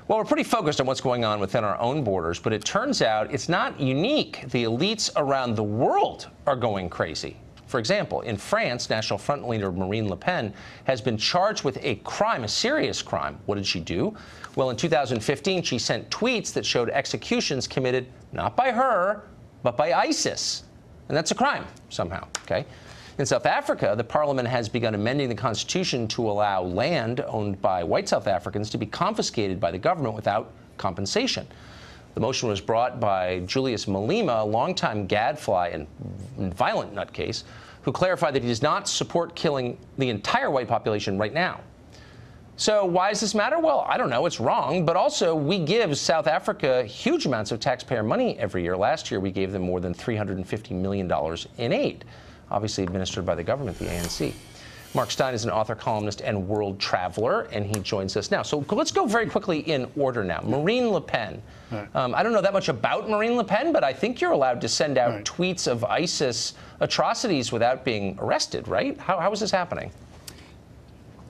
Well, we're pretty focused on what's going on within our own borders, but it turns out it's not unique. The elites around the world are going crazy. For example, in France, National Front leader Marine Le Pen has been charged with a crime, a serious crime. What did she do? Well, in 2015, she sent tweets that showed executions committed not by her, but by ISIS. And that's a crime somehow, okay? In South Africa, the parliament has begun amending the constitution to allow land owned by white South Africans to be confiscated by the government without compensation. The motion was brought by Julius Malema, a longtime gadfly and violent nutcase, who clarified that he does not support killing the entire white population right now. So why does this matter? Well, I don't know. It's wrong. But also, we give South Africa huge amounts of taxpayer money every year. Last year, we gave them more than $350 million in aid, obviously administered by the government, the ANC. Mark Steyn is an author, columnist, and world traveler, and he joins us now. So let's go very quickly in order now. Marine Le Pen. Right. I don't know that much about Marine Le Pen, but I think you're allowed to send out tweets of ISIS atrocities without being arrested, right? How is this happening?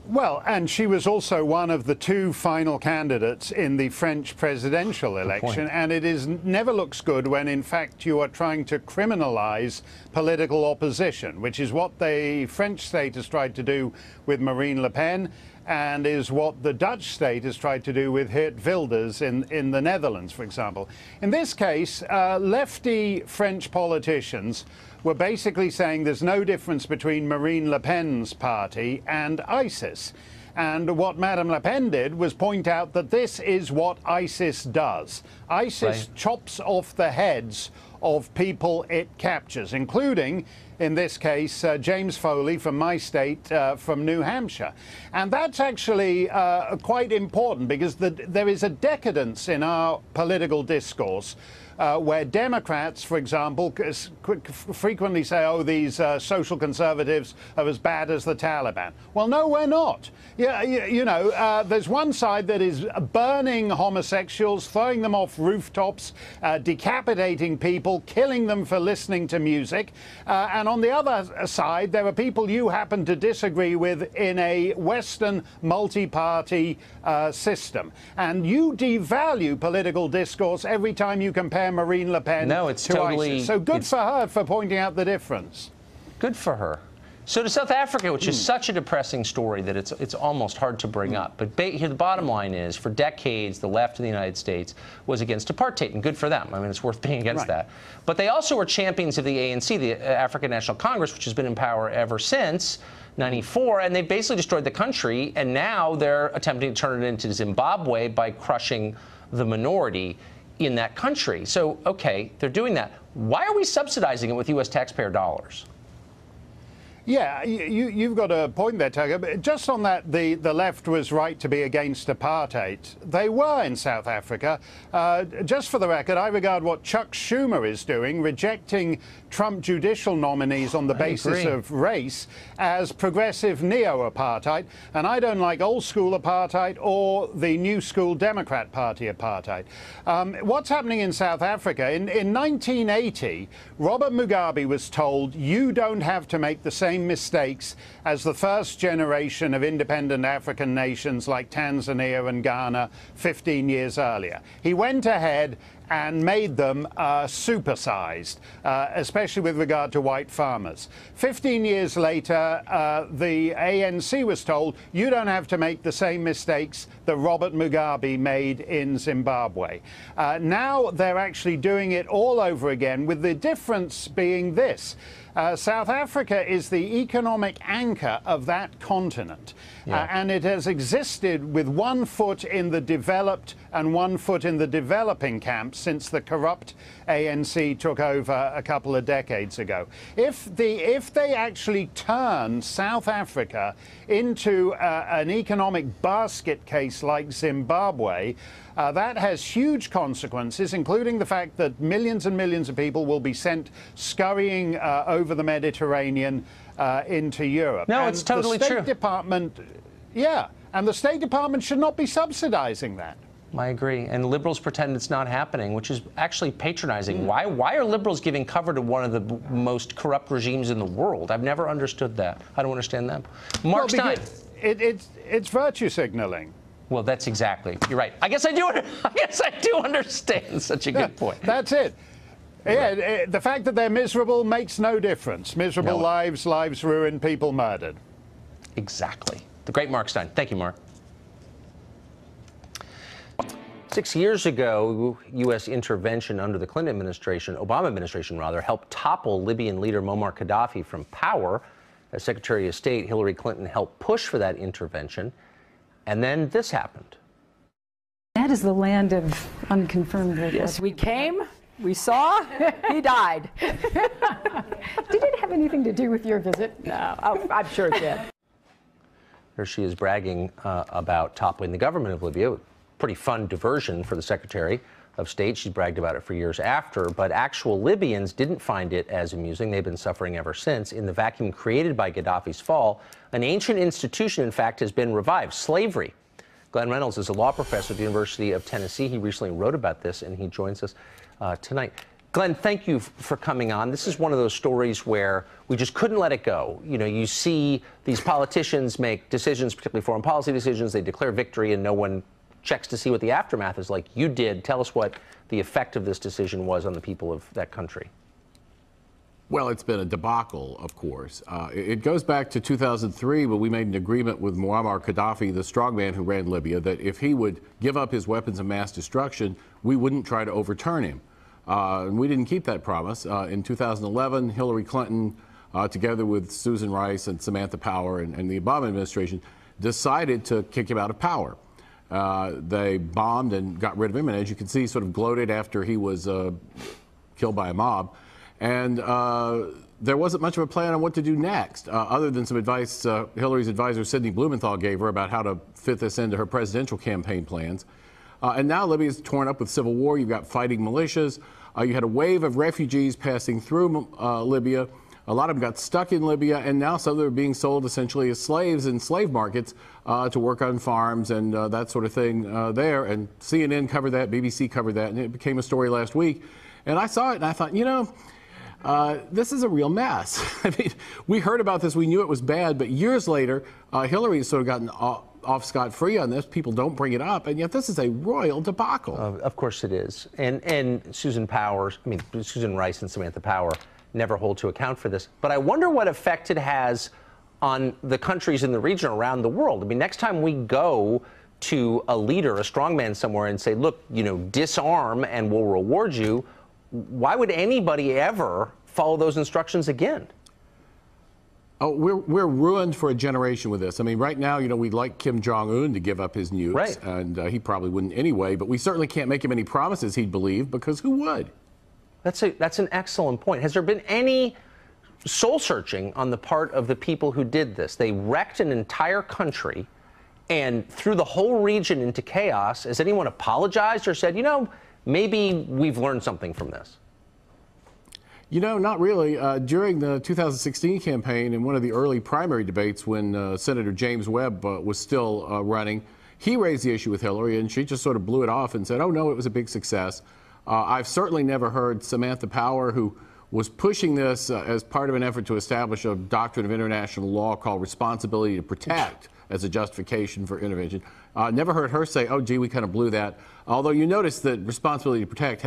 Well, and she was also one of the two final candidates in the French presidential election, and it never looks good when, in fact, you are trying to criminalize political opposition, which is what the French state has tried to do with Marine Le Pen, and is what the Dutch state has tried to do with Geert Wilders in the Netherlands, for example. In this case, lefty French politicians were basically saying there's no difference between Marine Le Pen's party and ISIS. And what Madame Le Pen did was point out that this is what ISIS does. ISIS chops off the heads of people it captures, including, in this case, James Foley from my state, from New Hampshire. And that's actually quite important because there is a decadence in our political discourse where Democrats, for example, frequently say, oh, these social conservatives are as bad as the Taliban. Well, no, we're not. Yeah, you know, there's one side that is burning homosexuals, throwing them off rooftops, decapitating people, killing them for listening to music. And on the other side, there are people you happen to disagree with in a Western multi-party system. And you devalue political discourse every time you compare Marine Le Pen to ISIS. So good for her for pointing out the difference. Good for her. So to South Africa, which is such a depressing story that it's almost hard to bring up. But here the bottom line is, for decades, the left in the United States was against apartheid, and good for them. I mean, it's worth being against that. But they also were champions of the ANC, the African National Congress, which has been in power ever since '94, and they basically destroyed the country, and now they're attempting to turn it into Zimbabwe by crushing the minority in that country. So, okay, they're doing that. Why are we subsidizing it with U.S. taxpayer dollars? Yeah, you've got a point there, Tucker. Just on that, the left was right to be against apartheid. They were in South Africa. Just for the record, I regard what Chuck Schumer is doing, rejecting Trump judicial nominees on the basis of race, as progressive neo-apartheid. And I don't like old-school apartheid or the new school Democrat Party apartheid. What's happening in South Africa? In 1980, Robert Mugabe was told, you don't have to make the same mistakes as the first generation of independent African nations like Tanzania and Ghana 15 years earlier. He went ahead and made them supersized, especially with regard to white farmers. 15 years later, the ANC was told, you don't have to make the same mistakes that Robert Mugabe made in Zimbabwe. Now they're actually doing it all over again, with the difference being this. South Africa is the economic anchor of that continent, and it has existed with one foot in the developed and one foot in the developing camp since the corrupt ANC took over a couple of decades ago. If they actually turn South Africa into an economic basket case like Zimbabwe, that has huge consequences, including the fact that millions and millions of people will be sent scurrying over the Mediterranean into Europe. No, it's totally true. The State Department, and the State Department should not be subsidizing that. I agree. And liberals pretend it's not happening, which is actually patronizing. Why are liberals giving cover to one of the most corrupt regimes in the world? I've never understood that. I don't understand them. Mark Steyn. It's virtue signaling. Well, that's exactly. You're right. I guess I do understand. Such a good point. That's it. Yeah, the fact that they're miserable makes no difference. Miserable lives ruined, people murdered. Exactly. The great Mark Steyn. Thank you, Mark. 6 years ago, U.S. intervention under the Clinton administration, Obama administration rather, helped topple Libyan leader Muammar Gaddafi from power. As Secretary of State, Hillary Clinton helped push for that intervention. And then this happened. That is the land of unconfirmed reports. Yes, we came, we saw, he died. Did it have anything to do with your visit? No, I'm sure it did. Here she is bragging about toppling the government of Libya. Pretty fun diversion for the Secretary of State. She's bragged about it for years after, but actual Libyans didn't find it as amusing. They've been suffering ever since. In the vacuum created by Gaddafi's fall, an ancient institution, in fact, has been revived: slavery. Glenn Reynolds is a law professor at the University of Tennessee. He recently wrote about this, and he joins us tonight. Glenn, thank you for coming on. This is one of those stories where we just couldn't let it go. You know, you see these politicians make decisions, particularly foreign policy decisions. They declare victory, and no one checks to see what the aftermath is like. You did. Tell us what the effect of this decision was on the people of that country. Well, it's been a debacle, of course. It goes back to 2003 when we made an agreement with Muammar Gaddafi, the strongman who ran Libya, that if he would give up his weapons of mass destruction, we wouldn't try to overturn him. And we didn't keep that promise. In 2011, Hillary Clinton, together with Susan Rice and Samantha Power and the Obama administration, decided to kick him out of power. They bombed and got rid of him, and as you can see, sort of gloated after he was killed by a mob. And there wasn't much of a plan on what to do next, other than some advice Hillary's advisor Sidney Blumenthal gave her about how to fit this into her presidential campaign plans. And now Libya is torn up with civil war. You've got fighting militias. You had a wave of refugees passing through Libya. A lot of them got stuck in Libya, and now some of them are being sold essentially as slaves in slave markets to work on farms and that sort of thing there. And CNN covered that, BBC covered that, and it became a story last week. And I saw it, and I thought, you know, this is a real mess. I mean, we heard about this, we knew it was bad, but years later, Hillary has sort of gotten off scot-free on this. People don't bring it up, and yet this is a royal debacle. Of course it is. And Susan Rice and Samantha Power never hold to account for this. But I wonder what effect it has on the countries in the region around the world. I mean, next time we go to a leader, a strongman somewhere, and say, look, you know, disarm and we'll reward you, why would anybody ever follow those instructions again? Oh, we're ruined for a generation with this. I mean, right now, you know, we'd like Kim Jong-un to give up his nukes, right, and he probably wouldn't anyway, but we certainly can't make him any promises he'd believe, because who would? That's an excellent point. Has there been any soul searching on the part of the people who did this? They wrecked an entire country and threw the whole region into chaos. Has anyone apologized or said, you know, maybe we've learned something from this? You know, not really. During the 2016 campaign, in one of the early primary debates when Senator James Webb was still running, he raised the issue with Hillary, and she just sort of blew it off and said, oh, no, it was a big success. I've certainly never heard Samantha Power, who was pushing this as part of an effort to establish a doctrine of international law called responsibility to protect as a justification for intervention. Never heard her say, oh, gee, we kind of blew that. Although you notice that responsibility to protect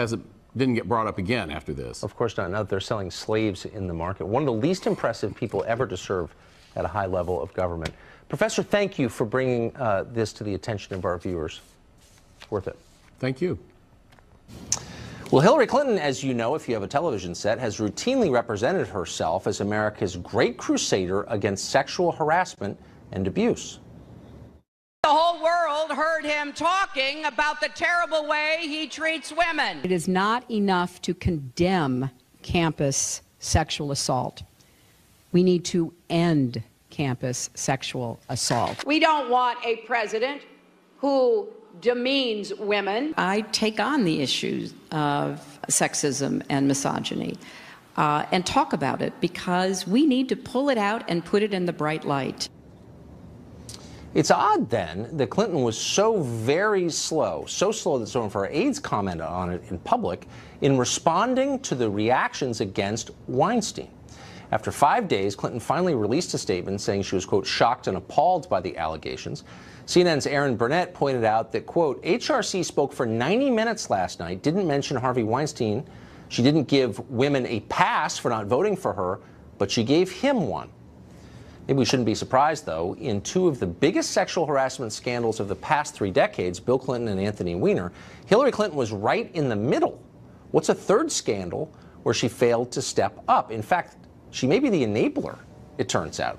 didn't get brought up again after this. Of course not. Now they're selling slaves in the market. One of the least impressive people ever to serve at a high level of government. Professor, thank you for bringing this to the attention of our viewers. Worth it. Thank you. Well, Hillary Clinton, as you know, if you have a television set, has routinely represented herself as America's great crusader against sexual harassment and abuse. The whole world heard him talking about the terrible way he treats women. It is not enough to condemn campus sexual assault. We need to end campus sexual assault. We don't want a president who demeans women. I take on the issues of sexism and misogyny and talk about it, because we need to pull it out and put it in the bright light. It's odd, then, that Clinton was so very slow, so slow that someone of her aides commented on it in public, in responding to the reactions against Weinstein. After 5 days, Clinton finally released a statement saying she was, quote, shocked and appalled by the allegations. CNN's Aaron Burnett pointed out that, quote, HRC spoke for 90 minutes last night, didn't mention Harvey Weinstein. She didn't give women a pass for not voting for her, but she gave him one. Maybe we shouldn't be surprised, though. In two of the biggest sexual harassment scandals of the past 3 decades, Bill Clinton and Anthony Weiner, Hillary Clinton was right in the middle. What's a third scandal where she failed to step up? In fact, she may be the enabler, it turns out.